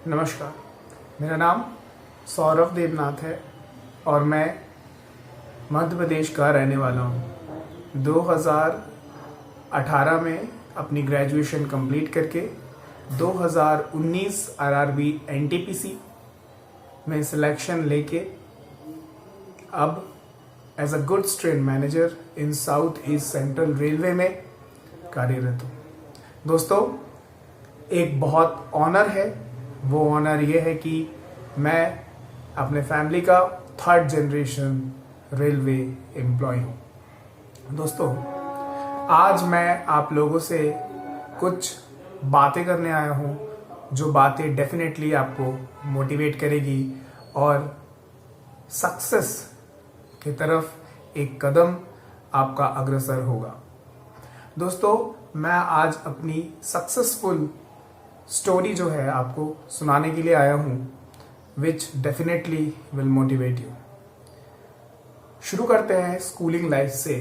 नमस्कार, मेरा नाम सौरभ देवनाथ है और मैं मध्य प्रदेश का रहने वाला हूँ। 2018 में अपनी ग्रेजुएशन कंप्लीट करके 2019 आरआरबी एनटीपीसी में सिलेक्शन लेके अब as a goods train manager in South East Central Railway में कार्यरत हूँ। दोस्तों, एक बहुत ऑनर है। वो ऑनर ये है कि मैं अपने फैमिली का 3rd जनरेशन रेलवे एम्प्लॉय हूँ। दोस्तों, आज मैं आप लोगों से कुछ बातें करने आया हूँ जो बातें डेफिनेटली आपको मोटिवेट करेगी और सक्सेस की तरफ एक कदम आपका अग्रसर होगा। दोस्तों, मैं आज अपनी सक्सेसफुल स्टोरी जो है आपको सुनाने के लिए आया हूँ, विच डेफिनेटली विल मोटिवेट यू। शुरू करते हैं स्कूलिंग लाइफ से।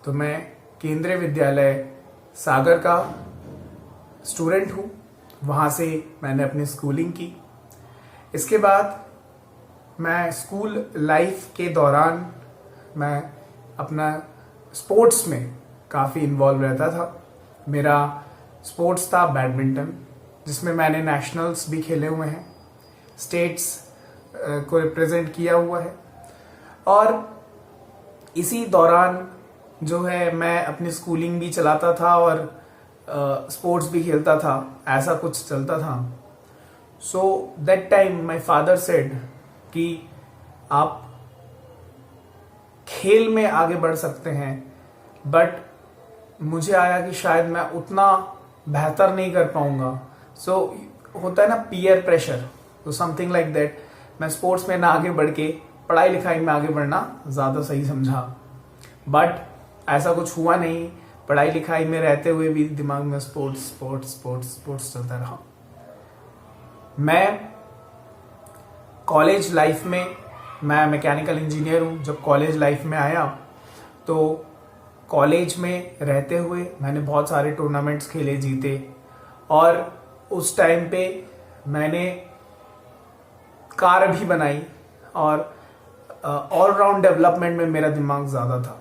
तो मैं केंद्रीय विद्यालय सागर का स्टूडेंट हूँ। वहाँ से मैंने अपनी स्कूलिंग की। इसके बाद मैं स्कूल लाइफ के दौरान मैं अपना स्पोर्ट्स में काफ़ी इन्वॉल्व रहता था। मेरा स्पोर्ट्स था बैडमिंटन, जिसमें मैंने नेशनल्स भी खेले हुए हैं, स्टेट्स को रिप्रेजेंट किया हुआ है। और इसी दौरान जो है मैं अपनी स्कूलिंग भी चलाता था और स्पोर्ट्स भी खेलता था, ऐसा कुछ चलता था। So that time my father said कि आप खेल में आगे बढ़ सकते हैं, बट मुझे आया कि शायद मैं उतना बेहतर नहीं कर पाऊंगा। सो होता है ना पीयर प्रेशर, तो समथिंग लाइक दैट। मैं स्पोर्ट्स में ना आगे बढ़ के पढ़ाई लिखाई में आगे बढ़ना ज़्यादा सही समझा, बट ऐसा कुछ हुआ नहीं। पढ़ाई लिखाई में रहते हुए भी दिमाग में स्पोर्ट्स स्पोर्ट्स स्पोर्ट्स स्पोर्ट्स चलता रहा। मैं कॉलेज लाइफ में, मैं मैकेनिकल इंजीनियर हूँ। जब कॉलेज लाइफ में आया तो कॉलेज में रहते हुए मैंने बहुत सारे टूर्नामेंट्स खेले, जीते। और उस टाइम पे मैंने कार भी बनाई और ऑलराउंड डेवलपमेंट में मेरा दिमाग ज़्यादा था।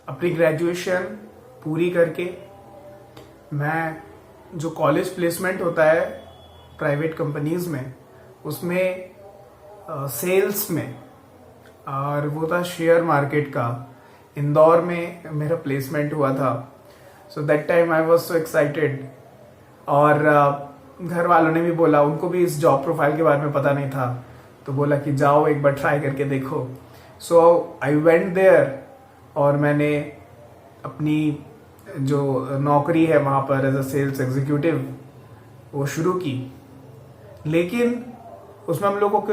अपनी ग्रेजुएशन पूरी करके मैं, जो कॉलेज प्लेसमेंट होता है प्राइवेट कंपनीज में, उसमें सेल्स में, और वो था शेयर मार्केट का। इंदौर में मेरा प्लेसमेंट हुआ था। So that time I was so excited. और घर वालों ने भी बोला, उनको भी इस जॉब प्रोफाइल के बारे में पता नहीं था, तो बोला कि जाओ एक बार ट्राई करके देखो। सो आई वेंट देयर और मैंने अपनी जो नौकरी है वहाँ पर एज अ सेल्स एग्जीक्यूटिव वो शुरू की। लेकिन उसमें हम लोगों को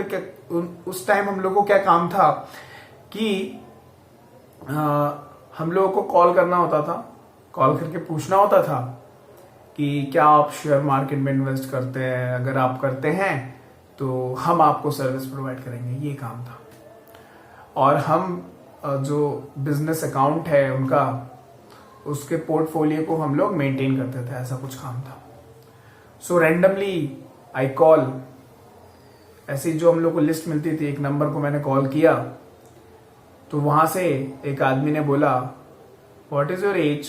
उस टाइम हम लोगों को क्या काम था कि हम लोगों को कॉल करना होता था, कॉल करके पूछना होता था कि क्या आप शेयर मार्केट में इन्वेस्ट करते हैं, अगर आप करते हैं तो हम आपको सर्विस प्रोवाइड करेंगे, ये काम था। और हम जो बिजनेस अकाउंट है उनका, उसके पोर्टफोलियो को हम लोग मेंटेन करते थे, ऐसा कुछ काम था। सो रैंडमली आई कॉल, ऐसी जो हम लोग को लिस्ट मिलती थी, एक नंबर को मैंने कॉल किया तो वहां से एक आदमी ने बोला, व्हाट इज योर एज।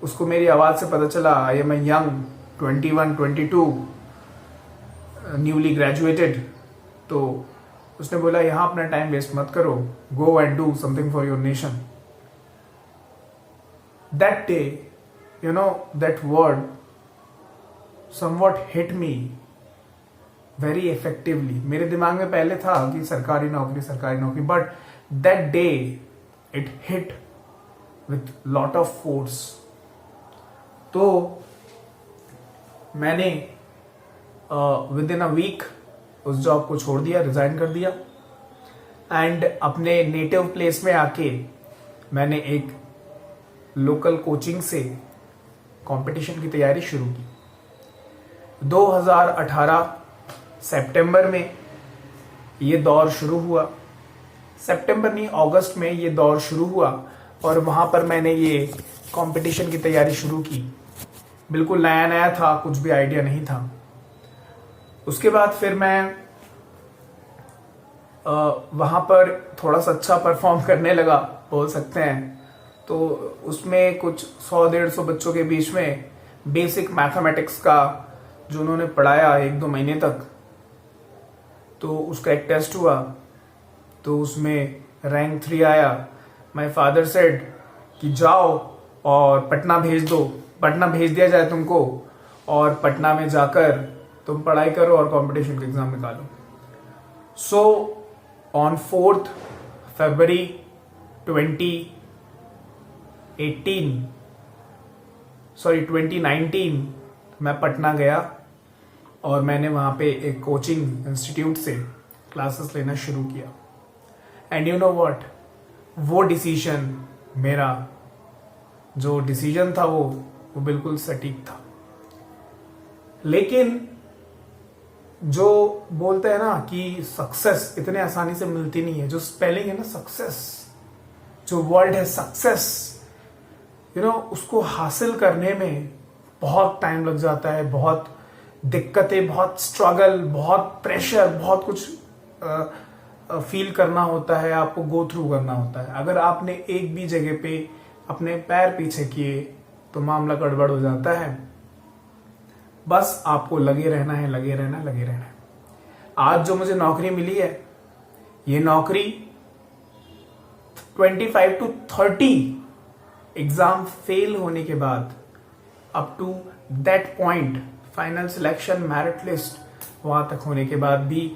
उसको मेरी आवाज से पता चला I am young, 21, 22, newly graduated. तो उसने बोला, यहां अपना टाइम वेस्ट मत करो, go and do something for your nation. That day, you know, that word somewhat hit me very effectively. मेरे दिमाग में पहले था कि सरकारी नौकरी, but that day it hit with lot of force. तो मैंने विद इन अ वीक उस जॉब को छोड़ दिया, रिजाइन कर दिया, एंड अपने नेटिव प्लेस में आके मैंने एक लोकल कोचिंग से कंपटीशन की तैयारी शुरू की। 2018 सितंबर में ये दौर शुरू हुआ। सितंबर नहीं, अगस्त में ये दौर शुरू हुआ और वहाँ पर मैंने ये कंपटीशन की तैयारी शुरू की। बिल्कुल नया नया था, कुछ भी आइडिया नहीं था। उसके बाद फिर मैं वहाँ पर थोड़ा सा अच्छा परफॉर्म करने लगा बोल सकते हैं। तो उसमें कुछ 100-150 बच्चों के बीच में बेसिक मैथमेटिक्स का जो उन्होंने पढ़ाया 1-2 महीने तक, तो उसका एक टेस्ट हुआ, तो उसमें रैंक 3 आया। माय फादर सेड कि जाओ और पटना भेज दो, पटना भेज दिया जाए तुमको, और पटना में जाकर तुम पढ़ाई करो और कंपटीशन का एग्जाम निकालो। सो ऑन 4th February 2019 मैं पटना गया और मैंने वहाँ पे एक कोचिंग इंस्टीट्यूट से क्लासेस लेना शुरू किया। एंड यू नो व्हाट, वो डिसीजन मेरा जो डिसीजन था वो बिल्कुल सटीक था। लेकिन जो बोलते हैं ना कि सक्सेस इतने आसानी से मिलती नहीं है, जो स्पेलिंग है ना सक्सेस, जो वर्ड है सक्सेस, उसको हासिल करने में बहुत टाइम लग जाता है, बहुत दिक्कतें, बहुत स्ट्रगल, बहुत प्रेशर, बहुत कुछ फील करना होता है, आपको गो थ्रू करना होता है। अगर आपने एक भी जगह पे अपने पैर पीछे किए तो मामला गड़बड़ हो जाता है। बस आपको लगे रहना है, लगे रहना है, लगे रहना है। आज जो मुझे नौकरी मिली है, ये नौकरी 25 to 30 एग्जाम फेल होने के बाद up to that point, final selection, merit list, वहां तक होने के बाद भी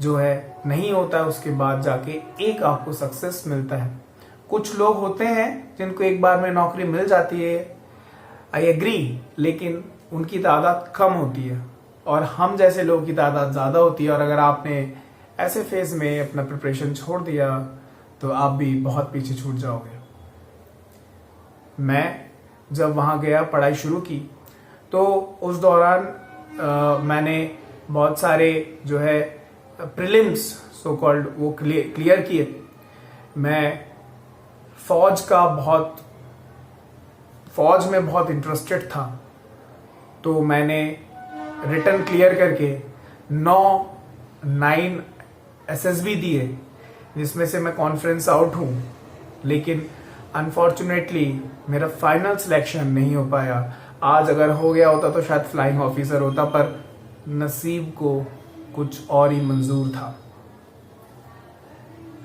जो है नहीं होता है, उसके बाद जाके एक आपको सक्सेस मिलता है। कुछ लोग होते हैं जिनको एक बार में नौकरी मिल जाती है, आई एग्री, लेकिन उनकी तादाद कम होती है और हम जैसे लोगों की तादाद ज़्यादा होती है। और अगर आपने ऐसे फेज में अपना प्रिपरेशन छोड़ दिया तो आप भी बहुत पीछे छूट जाओगे। मैं जब वहाँ गया, पढ़ाई शुरू की, तो उस दौरान मैंने बहुत सारे जो है प्रीलिम्स सो कॉल्ड वो क्लियर किए। मैं फौज में बहुत इंटरेस्टेड था, तो मैंने रिटर्न क्लियर करके 9 SSB दिए, जिसमें से मैं कॉन्फ्रेंस आउट हूँ। लेकिन अनफॉर्चुनेटली मेरा फाइनल सिलेक्शन नहीं हो पाया। आज अगर हो गया होता तो शायद फ्लाइंग ऑफिसर होता, पर नसीब को कुछ और ही मंजूर था।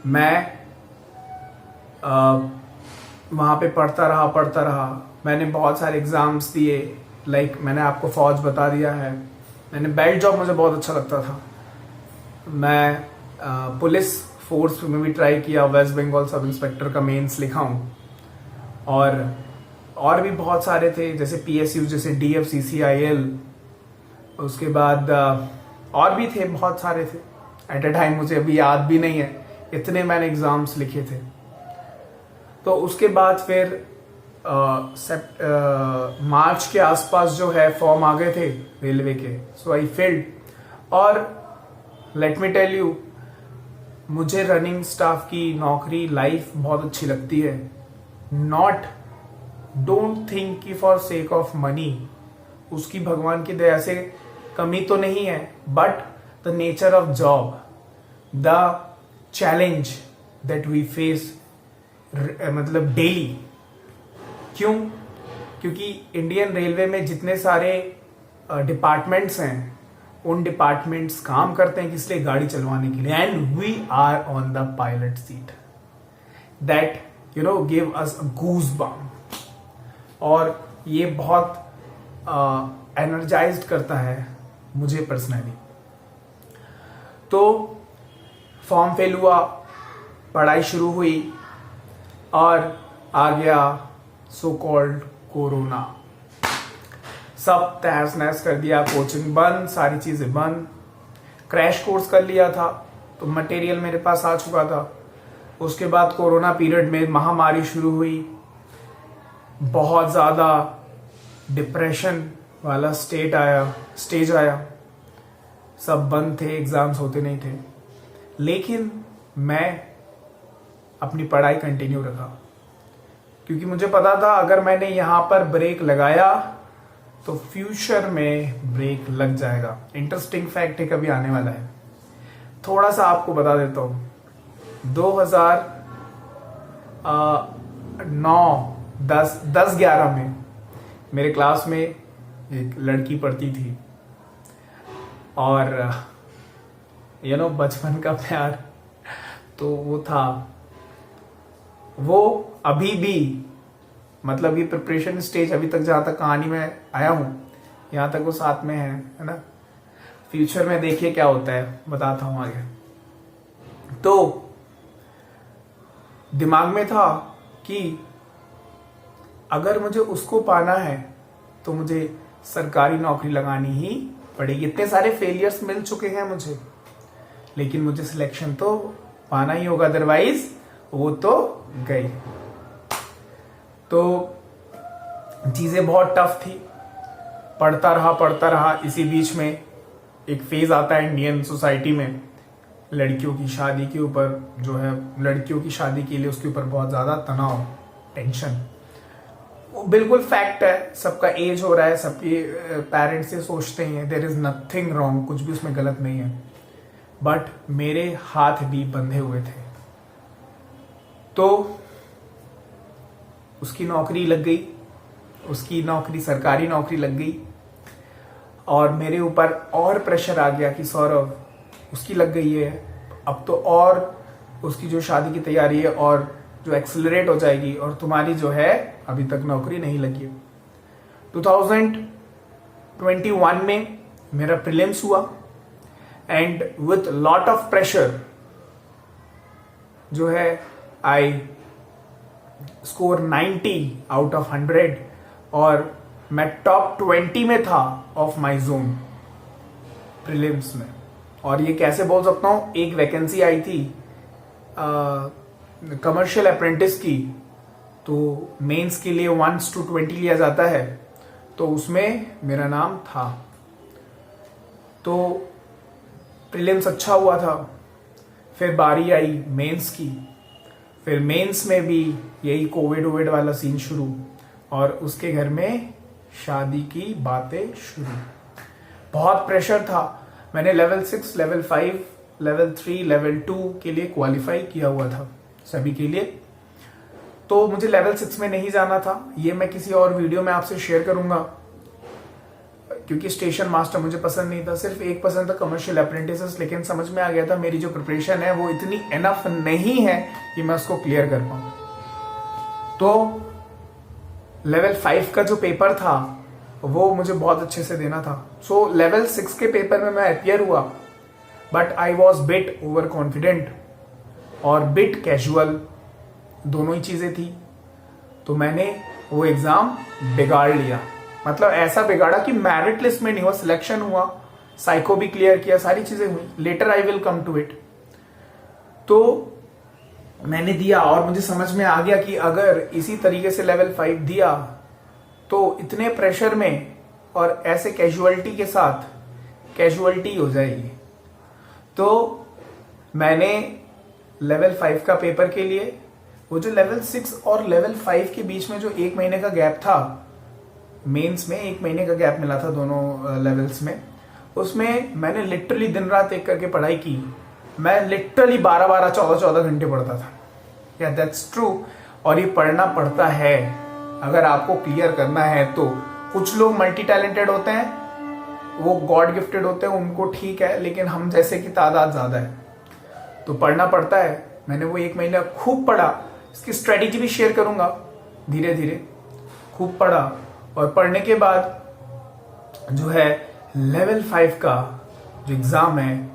मैं वहाँ पे पढ़ता रहा। मैंने बहुत सारे एग्जाम्स दिए, लाइक मैंने आपको फौज बता दिया है। मैंने बेल्ट जॉब, मुझे बहुत अच्छा लगता था। मैं पुलिस फोर्स में भी ट्राई किया, वेस्ट बंगाल सब इंस्पेक्टर का मेंस लिखा हूँ। और भी बहुत सारे थे, जैसे PSU, जैसे DFCCIL, उसके बाद और भी थे, बहुत सारे थे। एट ए टाइम मुझे अभी याद भी नहीं है, इतने मैंने एग्जाम्स लिखे थे। तो उसके बाद फिर मार्च के आसपास जो है फॉर्म आ गए थे रेलवे के, सो आई फिल्ड। और लेट मी टेल यू, मुझे रनिंग स्टाफ की नौकरी, लाइफ बहुत अच्छी लगती है। डोंट थिंक कि फॉर सेक ऑफ मनी, उसकी भगवान की दया से कमी तो नहीं है, but the nature of job, the challenge that we face मतलब डेली। क्यों? क्योंकि इंडियन रेलवे में जितने सारे डिपार्टमेंट्स हैं, उन डिपार्टमेंट्स काम करते हैं किस लिए? गाड़ी चलवाने के लिए। And we are on the pilot seat, that give us goose bump. और ये बहुत एनर्जाइज्ड करता है मुझे पर्सनली। तो फॉर्म फेल हुआ, पढ़ाई शुरू हुई, और आ गया सो कॉल्ड कोरोना। सब तहस नहस कर दिया, कोचिंग बंद, सारी चीजें बंद। क्रैश कोर्स कर लिया था तो मटेरियल मेरे पास आ चुका था। उसके बाद कोरोना पीरियड में महामारी शुरू हुई, बहुत ज़्यादा डिप्रेशन वाला स्टेज आया, सब बंद थे, एग्जाम्स होते नहीं थे। लेकिन मैं अपनी पढ़ाई कंटिन्यू रखा, क्योंकि मुझे पता था अगर मैंने यहाँ पर ब्रेक लगाया तो फ्यूचर में ब्रेक लग जाएगा। इंटरेस्टिंग फैक्ट है, कभी आने वाला है। थोड़ा सा आपको बता देता हूँ। 2009-10-11 में मेरे क्लास में एक लड़की पढ़ती थी, और बचपन का प्यार तो वो था। वो अभी भी, मतलब ये प्रिपरेशन स्टेज अभी तक, जहां तक कहानी में आया हूं यहां तक वो साथ में है ना। फ्यूचर में देखिए क्या होता है, बताता हूं आगे। तो दिमाग में था कि अगर मुझे उसको पाना है तो मुझे सरकारी नौकरी लगानी ही पड़ेगी। इतने सारे फेलियर्स मिल चुके हैं मुझे, लेकिन मुझे सिलेक्शन तो पाना ही होगा, अदरवाइज वो तो गई। तो चीजें बहुत टफ थी, पढ़ता रहा। इसी बीच में एक फेज आता है इंडियन सोसाइटी में, लड़कियों की शादी के ऊपर जो है, लड़कियों की शादी के लिए उसके ऊपर बहुत ज्यादा तनाव, टेंशन। वो बिल्कुल फैक्ट है, सबका एज हो रहा है, सबके पेरेंट्स ये सोचते हैं, देयर इज नथिंग रॉन्ग, कुछ भी उसमें गलत नहीं है। बट मेरे हाथ भी बंधे हुए थे। तो उसकी नौकरी लग गई, उसकी नौकरी, सरकारी नौकरी लग गई, और मेरे ऊपर और प्रेशर आ गया कि सौरभ उसकी लग गई है, अब तो और उसकी जो शादी की तैयारी है और जो एक्सेलरेट हो जाएगी, और तुम्हारी जो है अभी तक नौकरी नहीं लगी है। 2021 में मेरा प्रीलिम्स हुआ, and with lot of pressure जो है आई स्कोर 90 आउट ऑफ 100, और मैं टॉप 20 में था ऑफ माय जोन प्रीलिम्स में। और ये कैसे बोल सकता हूं, एक वैकेंसी आई थी कमर्शियल अप्रेंटिस की, तो मेंस के लिए 1:20 लिया जाता है, तो उसमें मेरा नाम था। तो प्रीलिम्स अच्छा हुआ था, फिर बारी आई मेंस की। फिर मेंस में भी यही कोविड वाला सीन शुरू, और उसके घर में शादी की बातें शुरू। बहुत प्रेशर था। मैंने लेवल 6, लेवल 5, लेवल 3, लेवल 2 के लिए क्वालिफाई किया हुआ था सभी के लिए। तो मुझे लेवल 6 में नहीं जाना था, ये मैं किसी और वीडियो में आपसे शेयर करूंगा, क्योंकि स्टेशन मास्टर मुझे पसंद नहीं था, सिर्फ एक पसंद था कमर्शियल अप्रेंटिस। लेकिन समझ में आ गया था मेरी जो प्रिपरेशन है वो इतनी एनफ नहीं है कि मैं उसको क्लियर कर पाऊं। तो लेवल 5 का जो पेपर था वो मुझे बहुत अच्छे से देना था। सो लेवल 6 के पेपर में मैं अपियर हुआ, but I was bit over confident और बिट कैजुअल, दोनों ही चीजें थी। तो मैंने वो एग्जाम बिगाड़ लिया, मतलब ऐसा बिगाड़ा कि मेरिट लिस्ट में नहीं हुआ, सिलेक्शन हुआ, साइको भी क्लियर किया, सारी चीजें हुई। Later I will come to it. तो मैंने दिया, और मुझे समझ में आ गया कि अगर इसी तरीके से लेवल 5 दिया तो इतने प्रेशर में और ऐसे कैजुअलिटी के साथ कैजुअलिटी हो जाएगी। तो मैंने लेवल 5 का पेपर के लिए, वो जो लेवल 6 और लेवल 5 के बीच में जो 1 महीने का गैप था, मेंस में 1 महीने का गैप मिला था दोनों लेवल्स में, उसमें मैंने लिटरली दिन रात एक करके पढ़ाई की। मैं लिटरली 12-12, 14-14 घंटे पढ़ता था। या दैट्स ट्रू। और ये पढ़ना पड़ता है अगर आपको क्लियर करना है तो। कुछ लोग मल्टी टैलेंटेड होते हैं, वो गॉड गिफ्टेड होते हैं, उनको ठीक है, लेकिन हम जैसे की तादाद ज्यादा है, तो पढ़ना पड़ता है। मैंने वो 1 महीना खूब पढ़ा, इसकी स्ट्रेटेजी भी शेयर करूंगा धीरे धीरे। खूब पढ़ा, और पढ़ने के बाद जो है लेवल 5 का जो एग्जाम है,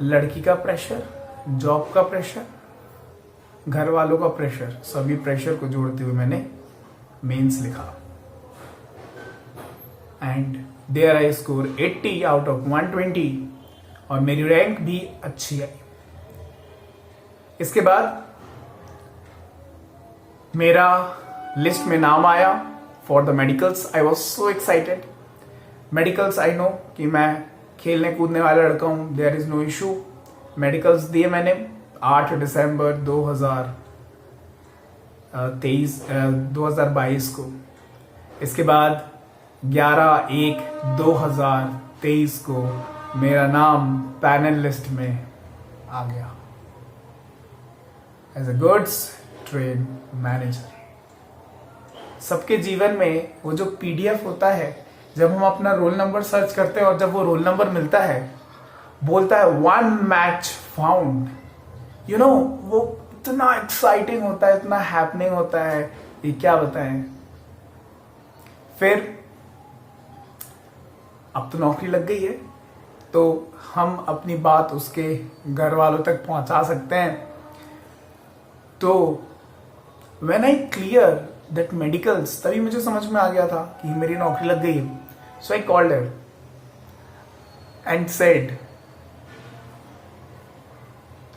लड़की का प्रेशर, जॉब का प्रेशर, घर वालों का प्रेशर, सभी प्रेशर को जोड़ते हुए मैंने मेंस लिखा, and there I score 80 out of 120, और मेरी रैंक भी अच्छी आई। इसके बाद मेरा लिस्ट में नाम आया for the medicals. I was so excited. Medicals, I know कि मैं खेलने कूदने वाला लड़का हूं, there is no issue. Medicals दिए मैंने 8 दिसंबर 2022 को। इसके बाद 11/1/2023 को मेरा नाम पैनल लिस्ट में आ गया as a goods train manager. सबके जीवन में वो जो पीडीएफ होता है, जब हम अपना रोल नंबर सर्च करते हैं और जब वो रोल नंबर मिलता है, बोलता है 1 मैच फाउंड, वो इतना एक्साइटिंग होता है, इतना हैपनिंग होता है, ये क्या बताएं। फिर अब तो नौकरी लग गई है, तो हम अपनी बात उसके घर वालों तक पहुंचा सकते हैं। तो when I clear that medicals, तभी मुझे समझ में आ गया था कि मेरी नौकरी लग गई है। So I called her and said,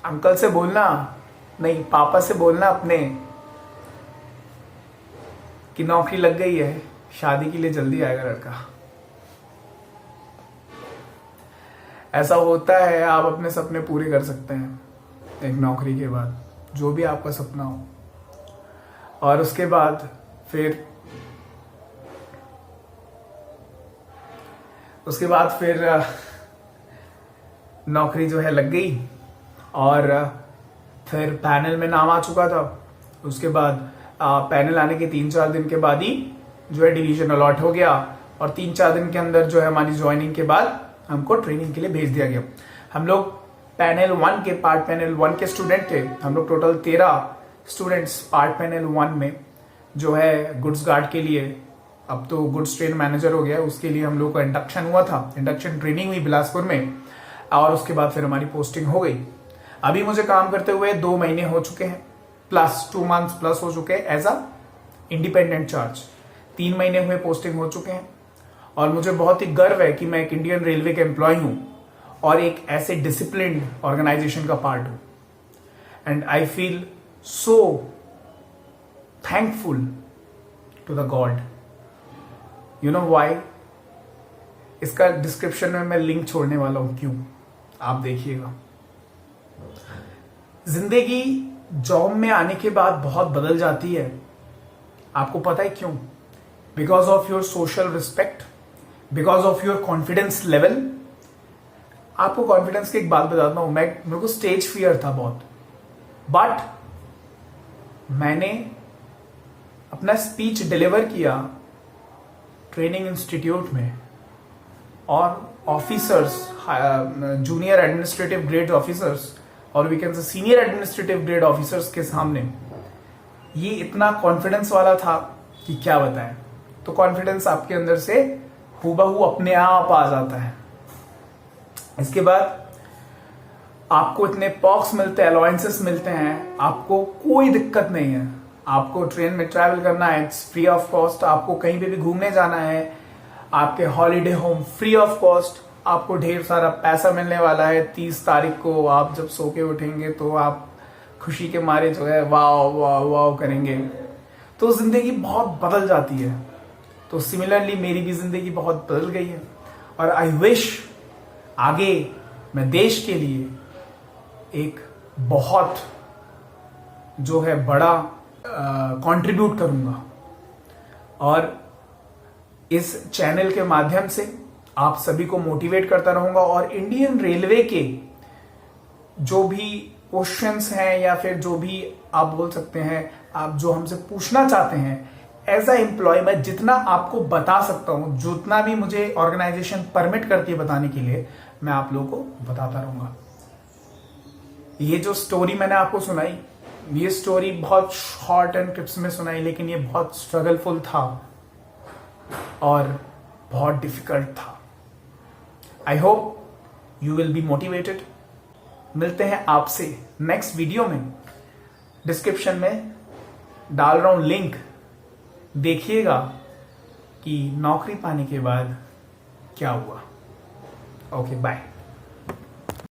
uncle से बोलना, नहीं पापा से बोलना अपने, कि नौकरी लग गई है, शादी के लिए जल्दी आएगा लड़का। ऐसा होता है, आप अपने सपने पूरे कर सकते हैं एक नौकरी के बाद, जो भी आपका सपना हो। और उसके बाद फिर नौकरी जो है लग गई, और फिर पैनल में नाम आ चुका था। उसके बाद पैनल आने के 3-4 दिन के बाद ही जो है डिवीजन अलॉट हो गया, और 3-4 दिन के अंदर जो है हमारी ज्वाइनिंग के बाद हमको ट्रेनिंग के लिए भेज दिया गया। हम लोग पैनल 1 के पार्ट पैनल 1 के स्टूडेंट थे। हम लोग टोटल 13 स्टूडेंट्स पार्ट पैनल 1 में जो है गुड्स गार्ड के लिए, अब तो गुड्स ट्रेन मैनेजर हो गया, उसके लिए हम लोग का इंडक्शन हुआ था। इंडक्शन ट्रेनिंग हुई बिलासपुर में, और उसके बाद फिर हमारी पोस्टिंग हो गई। अभी मुझे काम करते हुए 2 महीने हो चुके हैं, प्लस 2 मंथ्स प्लस हो चुके हैं एज अ इंडिपेंडेंट चार्ज। 3 महीने हुए पोस्टिंग हो चुके हैं, और मुझे बहुत ही गर्व है कि मैं एक इंडियन रेलवे के एम्प्लॉय हूं और एक ऐसे डिसिप्लिन्ड ऑर्गेनाइजेशन का पार्ट हूं। And I feel so thankful to the God. You know why? इसका डिस्क्रिप्शन में मैं लिंक छोड़ने वाला हूं, क्यों आप देखिएगा। जिंदगी जॉब में आने के बाद बहुत बदल जाती है। आपको पता है क्यों? Because of your social respect, because of your confidence level. आपको कॉन्फिडेंस की एक बात बताता हूं, मेरे को स्टेज फियर था बहुत, बट मैंने अपना स्पीच डिलीवर किया ट्रेनिंग इंस्टीट्यूट में, और officers, junior administrative grade officers और we can say senior administrative grade officers के सामने ये इतना कॉन्फिडेंस वाला था कि क्या बताएं। तो कॉन्फिडेंस आपके अंदर से हूबहू अपने आप आ जाता है। इसके बाद आपको इतने पॉक्स मिलते हैं, अलाउंसेस मिलते हैं, आपको कोई दिक्कत नहीं है। आपको ट्रेन में ट्रैवल करना है, इट्स फ्री ऑफ कॉस्ट। आपको कहीं पे भी घूमने जाना है, आपके holiday home free of cost. आपको ढेर सारा पैसा मिलने वाला है। 30 तारीख को आप जब सो के उठेंगे तो आप खुशी के मारे जो है वाव वाव वाव करेंगे। तो जिंदगी बहुत बदल जाती है। तो सिमिलरली मेरी भी जिंदगी बहुत बदल गई है, और आई विश आगे मैं देश के लिए एक बहुत जो है बड़ा कंट्रीब्यूट करूंगा, और इस चैनल के माध्यम से आप सभी को मोटिवेट करता रहूंगा। और इंडियन रेलवे के जो भी क्वेश्चंस हैं, या फिर जो भी आप बोल सकते हैं, आप जो हमसे पूछना चाहते हैं, एज अ एम्प्लॉय मैं जितना आपको बता सकता हूं, जितना भी मुझे ऑर्गेनाइजेशन परमिट करती है बताने के लिए, मैं आप लोगों को बताता रहूंगा। ये जो स्टोरी मैंने आपको सुनाई, ये स्टोरी बहुत शॉर्ट एंड क्लिप्स में सुनाई, लेकिन ये बहुत स्ट्रगलफुल था और बहुत डिफिकल्ट था। I hope you will be motivated. मिलते हैं आपसे नेक्स्ट वीडियो में। डिस्क्रिप्शन में डाल रहा हूं लिंक, देखिएगा कि नौकरी पाने के बाद क्या हुआ। Okay bye.